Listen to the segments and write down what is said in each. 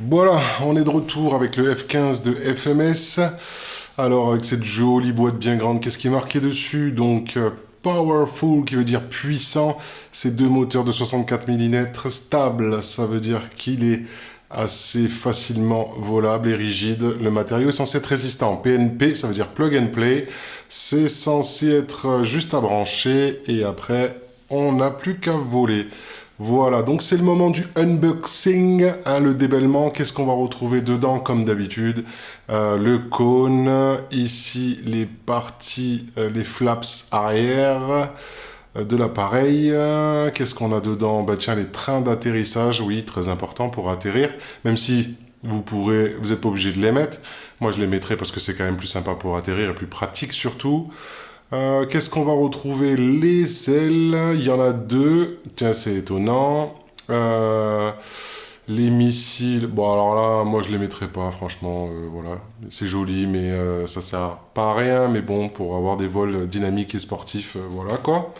Voilà, on est de retour avec le F15 de FMS. Alors, avec cette jolie boîte bien grande, qu'est-ce qui est marqué dessus? Donc, Powerful, qui veut dire puissant. C'est deux moteurs de 64 mm. Stable, ça veut dire qu'il est assez facilement volable et rigide. Le matériau est censé être résistant. PNP, ça veut dire plug and play. C'est censé être juste à brancher et après, on n'a plus qu'à voler. Voilà, donc c'est le moment du unboxing, hein, le débellement. Qu'est-ce qu'on va retrouver dedans comme d'habitude? Le cône, ici les parties, les flaps arrière de l'appareil. Qu'est-ce qu'on a dedans? Bah tiens, les trains d'atterrissage, oui, très important pour atterrir, même si vous n'êtes pas obligé de les mettre. Moi je les mettrai parce que c'est quand même plus sympa pour atterrir et plus pratique surtout. Qu'est-ce qu'on va retrouver? Les ailes, il y en a deux. Tiens, c'est étonnant. Les missiles, bon alors là, moi je les mettrai pas, franchement, voilà. C'est joli, mais ça sert pas à rien, mais bon, pour avoir des vols dynamiques et sportifs, voilà quoi.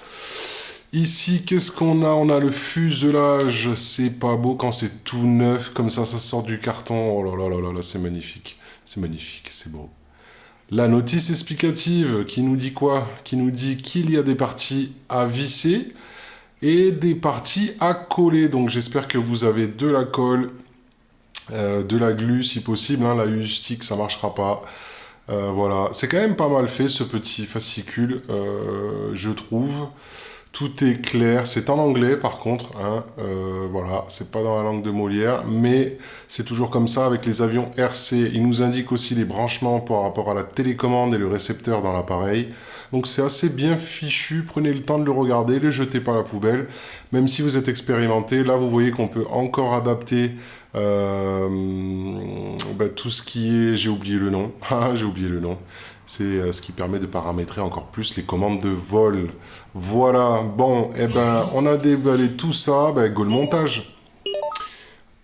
Ici, qu'est-ce qu'on a? On a le fuselage, c'est pas beau quand c'est tout neuf, comme ça sort du carton. Oh là là là là, là c'est magnifique. C'est magnifique, c'est beau. La notice explicative qui nous dit quoi? Qui nous dit qu'il y a des parties à visser et des parties à coller. Donc j'espère que vous avez de la colle, de la glu si possible. Hein. La U-stick, ça marchera pas. Voilà, c'est quand même pas mal fait ce petit fascicule, je trouve. Tout est clair, c'est en anglais par contre, hein, voilà, c'est pas dans la langue de Molière, mais c'est toujours comme ça avec les avions RC. Il nous indique aussi les branchements par rapport à la télécommande et le récepteur dans l'appareil. Donc c'est assez bien fichu, prenez le temps de le regarder, ne le jetez pas à la poubelle. Même si vous êtes expérimenté, là vous voyez qu'on peut encore adapter tout ce qui est... J'ai oublié le nom, j'ai oublié le nom. C'est ce qui permet de paramétrer encore plus les commandes de vol. Voilà, bon, eh ben, on a déballé tout ça, go le montage.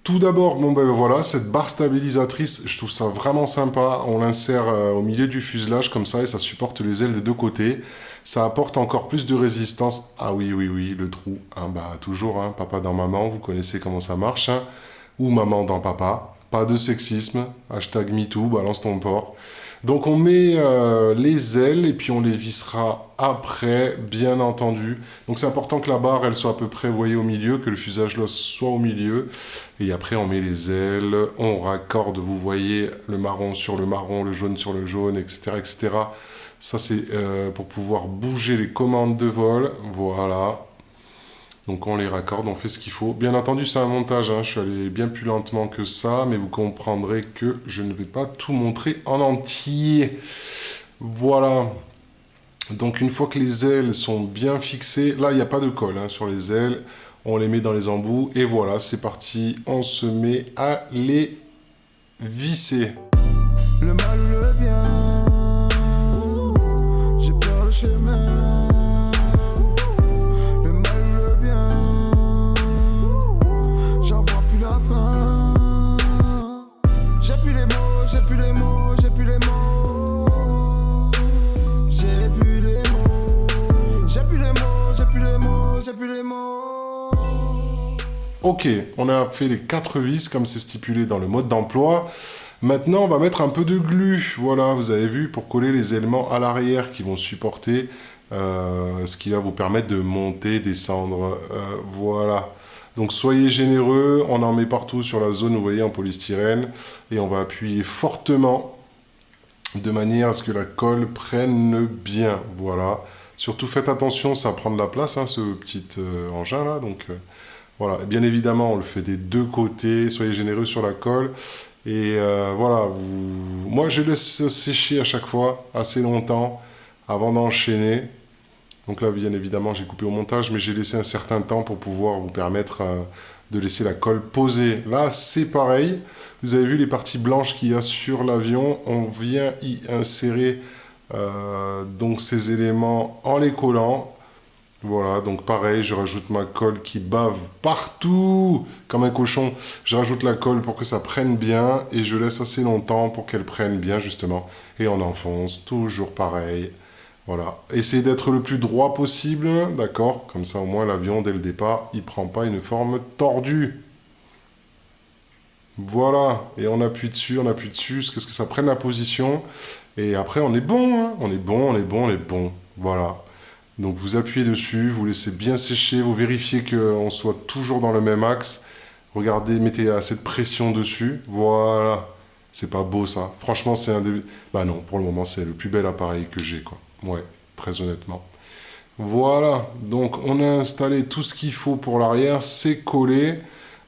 Tout d'abord, bon ben voilà, cette barre stabilisatrice, je trouve ça vraiment sympa. On l'insère au milieu du fuselage comme ça et ça supporte les ailes des deux côtés. Ça apporte encore plus de résistance. Ah oui, oui, oui, le trou. Hein, bah toujours, hein, papa dans maman, vous connaissez comment ça marche. Hein, ou maman dans papa. Pas de sexisme. Hashtag MeToo, balance ton porc. Donc on met les ailes et puis on les vissera après, bien entendu. Donc c'est important que la barre, elle soit à peu près, vous voyez, au milieu, que le fuselage soit au milieu. Et après on met les ailes, on raccorde, vous voyez, le marron sur le marron, le jaune sur le jaune, etc. etc. Ça c'est pour pouvoir bouger les commandes de vol, voilà. Donc on les raccorde, on fait ce qu'il faut. Bien entendu, c'est un montage, hein. Je suis allé bien plus lentement que ça, mais vous comprendrez que je ne vais pas tout montrer en entier. Voilà. Donc une fois que les ailes sont bien fixées, là il n'y a pas de colle hein, sur les ailes, on les met dans les embouts, et voilà, c'est parti, on se met à les visser. Le mal ou le bien, j'ai peur le chemin. Ok, on a fait les 4 vis comme c'est stipulé dans le mode d'emploi. Maintenant, on va mettre un peu de glu. Voilà, vous avez vu, pour coller les éléments à l'arrière qui vont supporter ce qui va vous permettre de monter, descendre. Voilà. Donc soyez généreux, on en met partout sur la zone, vous voyez, en polystyrène. Et on va appuyer fortement de manière à ce que la colle prenne bien. Voilà. Surtout faites attention, ça prend de la place, hein, ce petit engin là. Donc... voilà, et bien évidemment, on le fait des deux côtés, soyez généreux sur la colle. Et voilà, moi je laisse sécher à chaque fois assez longtemps avant d'enchaîner. Donc là, bien évidemment, j'ai coupé au montage, mais j'ai laissé un certain temps pour pouvoir vous permettre de laisser la colle poser. Là, c'est pareil. Vous avez vu les parties blanches qu'il y a sur l'avion. On vient y insérer donc ces éléments en les collant. Voilà, donc pareil, je rajoute ma colle qui bave partout, comme un cochon. Je rajoute la colle pour que ça prenne bien, et je laisse assez longtemps pour qu'elle prenne bien, justement. Et on enfonce, toujours pareil. Voilà, essayez d'être le plus droit possible, d'accord? Comme ça, au moins, l'avion, dès le départ, il prend pas une forme tordue. Voilà, et on appuie dessus, jusqu'à ce que ça prenne la position. Et après, on est bon, hein. On est bon, on est bon, on est bon. Voilà. Donc vous appuyez dessus, vous laissez bien sécher, vous vérifiez qu'on soit toujours dans le même axe. Regardez, mettez assez de pression dessus. Voilà. C'est pas beau ça. Franchement, c'est un des... Bah non, pour le moment, c'est le plus bel appareil que j'ai, quoi. Ouais, très honnêtement. Voilà. Donc on a installé tout ce qu'il faut pour l'arrière, c'est collé.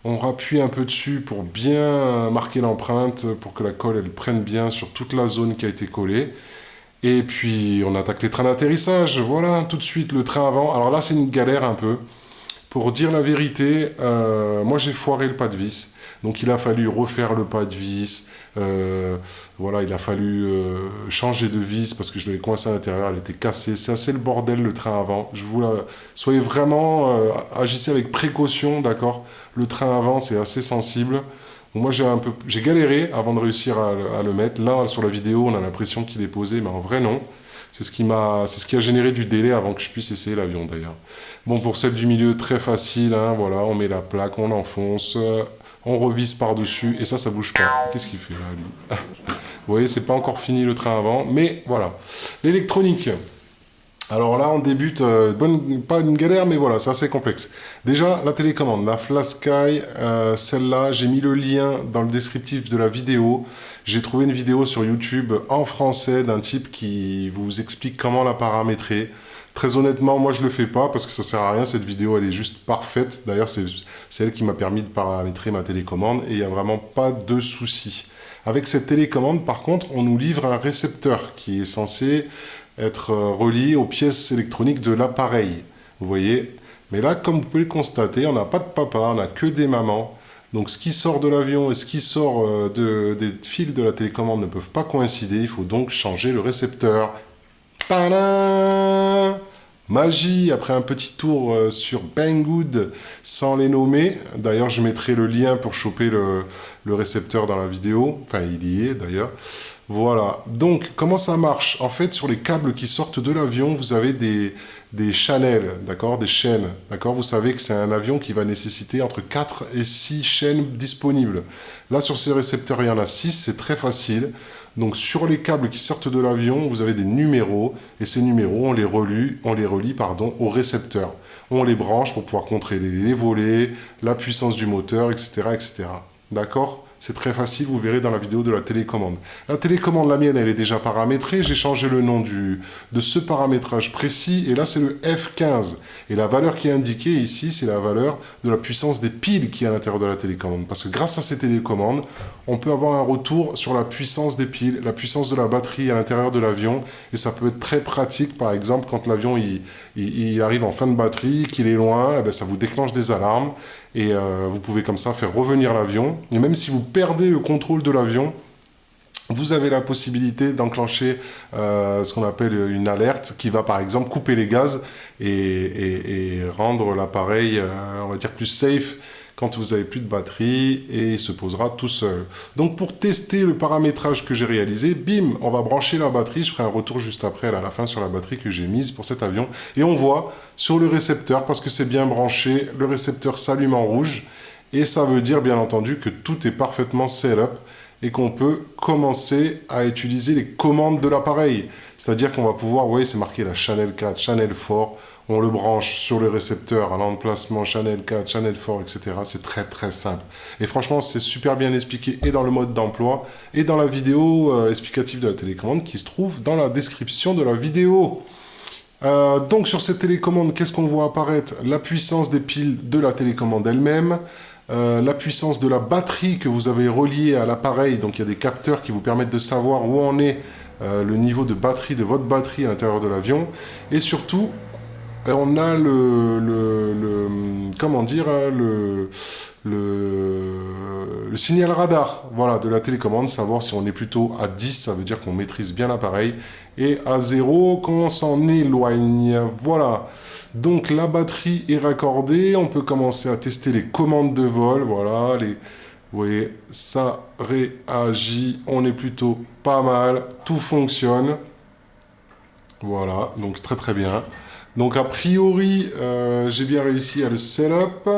On rappuie un peu dessus pour bien marquer l'empreinte, pour que la colle elle prenne bien sur toute la zone qui a été collée. Et puis on attaque les trains d'atterrissage. Voilà, tout de suite le train avant. Alors là c'est une galère un peu. Pour dire la vérité, moi j'ai foiré le pas de vis. Donc il a fallu refaire le pas de vis. Voilà, il a fallu changer de vis parce que je l'avais coincé à l'intérieur, elle était cassée. C'est assez le bordel le train avant. Je vous la... Soyez vraiment, agissez avec précaution, d'accord. Le train avant c'est assez sensible. Bon, moi j'ai galéré avant de réussir à le mettre. Là sur la vidéo on a l'impression qu'il est posé, mais en vrai non. C'est ce qui a généré du délai avant que je puisse essayer l'avion d'ailleurs. Bon, pour celle du milieu, très facile, hein, voilà, on met la plaque, on enfonce, on revisse par-dessus, et ça bouge pas. Qu'est-ce qu'il fait là, lui? Vous voyez, c'est pas encore fini le train avant, mais voilà. L'électronique. Alors là, on débute, pas une galère, mais voilà, c'est assez complexe. Déjà, la télécommande, la FlashSky, celle-là, j'ai mis le lien dans le descriptif de la vidéo. J'ai trouvé une vidéo sur YouTube en français d'un type qui vous explique comment la paramétrer. Très honnêtement, moi je le fais pas parce que ça sert à rien, cette vidéo elle est juste parfaite. D'ailleurs, c'est elle qui m'a permis de paramétrer ma télécommande et il n'y a vraiment pas de souci. Avec cette télécommande, par contre, on nous livre un récepteur qui est censé être relié aux pièces électroniques de l'appareil. Vous voyez? Mais là, comme vous pouvez le constater, on n'a pas de papa, on n'a que des mamans. Donc ce qui sort de l'avion et ce qui sort des fils de la télécommande ne peuvent pas coïncider. Il faut donc changer le récepteur. Tadam! Magie, après un petit tour sur Banggood sans les nommer. D'ailleurs, je mettrai le lien pour choper le récepteur dans la vidéo. Enfin, il y est d'ailleurs. Voilà. Donc, comment ça marche? En fait, sur les câbles qui sortent de l'avion, vous avez des channels, d'accord? Des chaînes, d'accord? Vous savez que c'est un avion qui va nécessiter entre 4 et 6 chaînes disponibles. Là, sur ces récepteurs, il y en a 6, c'est très facile. Donc, sur les câbles qui sortent de l'avion, vous avez des numéros, et ces numéros, on les relie au récepteur. On les branche pour pouvoir contrôler les volets, la puissance du moteur, etc., etc. D'accord? C'est très facile, vous verrez dans la vidéo de la télécommande. La télécommande, la mienne, elle est déjà paramétrée. J'ai changé le nom de ce paramétrage précis. Et là, c'est le F15. Et la valeur qui est indiquée ici, c'est la valeur de la puissance des piles qui est à l'intérieur de la télécommande. Parce que grâce à ces télécommandes, on peut avoir un retour sur la puissance des piles, la puissance de la batterie à l'intérieur de l'avion. Et ça peut être très pratique, par exemple, quand l'avion il arrive en fin de batterie, qu'il est loin, eh bien, ça vous déclenche des alarmes. Et vous pouvez comme ça faire revenir l'avion. Et même si vous perdez le contrôle de l'avion, vous avez la possibilité d'enclencher ce qu'on appelle une alerte qui va par exemple couper les gaz et rendre l'appareil, on va dire, plus safe quand vous n'avez plus de batterie et il se posera tout seul. Donc pour tester le paramétrage que j'ai réalisé, bim, on va brancher la batterie. Je ferai un retour juste après, à la fin, sur la batterie que j'ai mise pour cet avion. Et on voit sur le récepteur, parce que c'est bien branché, le récepteur s'allume en rouge. Et ça veut dire, bien entendu, que tout est parfaitement set-up et qu'on peut commencer à utiliser les commandes de l'appareil. C'est-à-dire qu'on va pouvoir, vous voyez, c'est marqué la Channel 4, Channel 4, on le branche sur le récepteur à l'emplacement Channel 4, Channel 4, etc. C'est très très simple. Et franchement, c'est super bien expliqué et dans le mode d'emploi et dans la vidéo explicative de la télécommande qui se trouve dans la description de la vidéo. Donc sur cette télécommande, qu'est-ce qu'on voit apparaître? La puissance des piles de la télécommande elle-même, la puissance de la batterie que vous avez reliée à l'appareil. Donc il y a des capteurs qui vous permettent de savoir où en est le niveau de batterie de votre batterie à l'intérieur de l'avion. Et surtout, on a comment dire, le signal radar, voilà, de la télécommande, savoir si on est plutôt à 10, ça veut dire qu'on maîtrise bien l'appareil, et à 0, qu'on s'en éloigne, voilà. Donc la batterie est raccordée, on peut commencer à tester les commandes de vol, voilà, vous voyez, ça réagit, on est plutôt pas mal, tout fonctionne, voilà, donc très très bien. Donc a priori, j'ai bien réussi à le setup.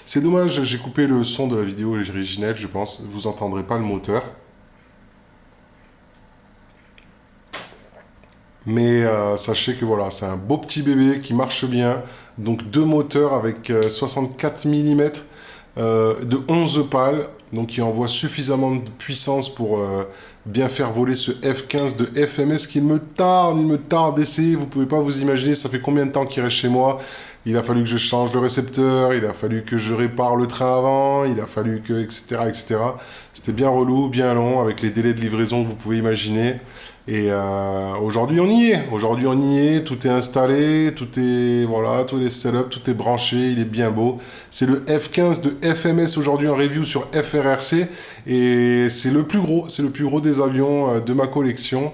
C'est dommage, j'ai coupé le son de la vidéo originelle, je pense. Vous entendrez pas le moteur. Mais sachez que voilà, c'est un beau petit bébé qui marche bien. Donc deux moteurs avec 64 mm de 11 pales. Donc qui envoie suffisamment de puissance pour bien faire voler ce F15 de FMS qu'il me tarde d'essayer. Vous pouvez pas vous imaginer, ça fait combien de temps qu'il reste chez moi. Il a fallu que je change le récepteur, il a fallu que je répare le train avant, il a fallu que, etc., etc. C'était bien relou, bien long, avec les délais de livraison que vous pouvez imaginer. Et aujourd'hui, on y est. Aujourd'hui, on y est. Tout est installé, tout est, voilà, tout est setup, tout est branché, il est bien beau. C'est le F15 de FMS aujourd'hui en review sur FRRC. Et c'est le plus gros des avions de ma collection.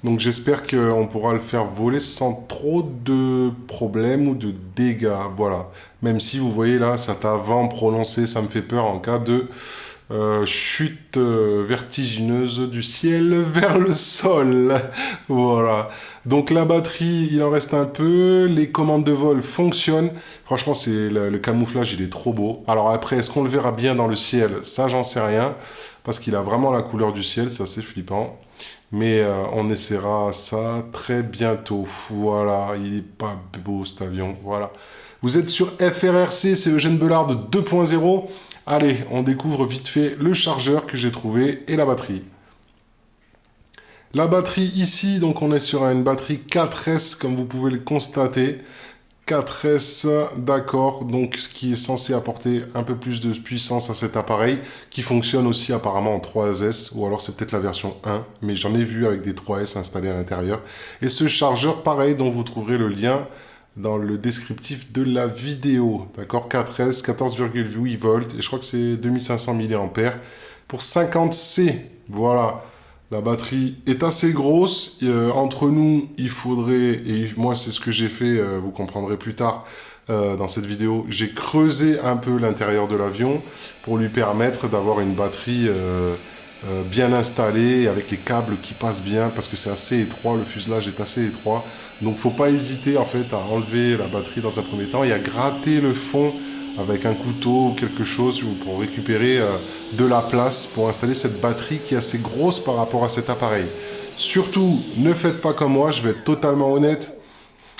Donc j'espère qu'on pourra le faire voler sans trop de problèmes ou de dégâts. Voilà. Même si vous voyez là, cet avant prononcé, ça me fait peur en cas de chute vertigineuse du ciel vers le sol. Voilà. Donc la batterie, il en reste un peu. Les commandes de vol fonctionnent. Franchement, c'est le camouflage, il est trop beau. Alors après, est-ce qu'on le verra bien dans le ciel? Ça, j'en sais rien. Parce qu'il a vraiment la couleur du ciel, c'est assez flippant. Mais on essaiera ça très bientôt. Voilà, il est pas beau cet avion. Voilà. Vous êtes sur FRRC, c'est Eugène Belard 2.0. Allez, on découvre vite fait le chargeur que j'ai trouvé et la batterie. La batterie ici, donc on est sur une batterie 4S comme vous pouvez le constater. 4S, d'accord, donc ce qui est censé apporter un peu plus de puissance à cet appareil, qui fonctionne aussi apparemment en 3S, ou alors c'est peut-être la version 1, mais j'en ai vu avec des 3S installés à l'intérieur. Et ce chargeur, pareil, dont vous trouverez le lien dans le descriptif de la vidéo, d'accord, 4S, 14,8 volts, et je crois que c'est 2500 mAh pour 50C, voilà. La batterie est assez grosse. Entre nous, il faudrait, et moi c'est ce que j'ai fait, vous comprendrez plus tard dans cette vidéo, j'ai creusé un peu l'intérieur de l'avion pour lui permettre d'avoir une batterie bien installée, avec les câbles qui passent bien, parce que c'est assez étroit, le fuselage est assez étroit. Donc faut pas hésiter en fait à enlever la batterie dans un premier temps et à gratter le fond avec un couteau ou quelque chose pour récupérer de la place pour installer cette batterie qui est assez grosse par rapport à cet appareil. Surtout, ne faites pas comme moi, je vais être totalement honnête,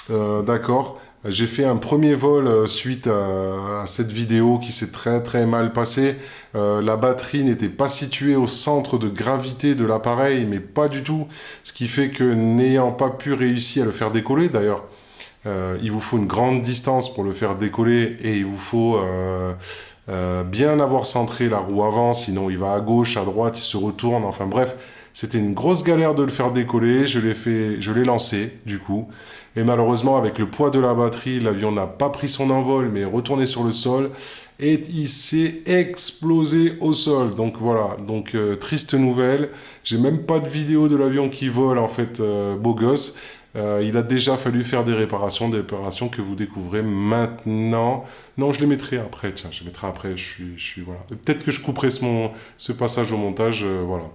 d'accord. J'ai fait un premier vol suite à cette vidéo qui s'est très mal passée. La batterie n'était pas située au centre de gravité de l'appareil, mais pas du tout. Ce qui fait que n'ayant pas pu réussir à le faire décoller, d'ailleurs, il vous faut une grande distance pour le faire décoller et il vous faut bien avoir centré la roue avant, sinon il va à gauche, à droite, il se retourne, enfin bref, c'était une grosse galère de le faire décoller, je l'ai lancé du coup, et malheureusement avec le poids de la batterie, l'avion n'a pas pris son envol mais est retourné sur le sol et il s'est explosé au sol. Donc voilà, donc triste nouvelle, j'ai même pas de vidéo de l'avion qui vole en fait, beau gosse. Il a déjà fallu faire des réparations que vous découvrez maintenant. Non, je les mettrai après, tiens, je les mettrai après, voilà. Peut-être que je couperai ce passage au montage, voilà.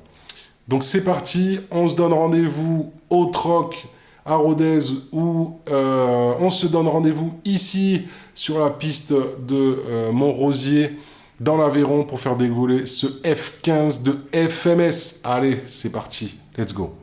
Donc c'est parti, on se donne rendez-vous au troc à Rodez ou on se donne rendez-vous ici sur la piste de Montrosier dans l'Aveyron pour faire décoller ce F15 de FMS. Allez, c'est parti, let's go.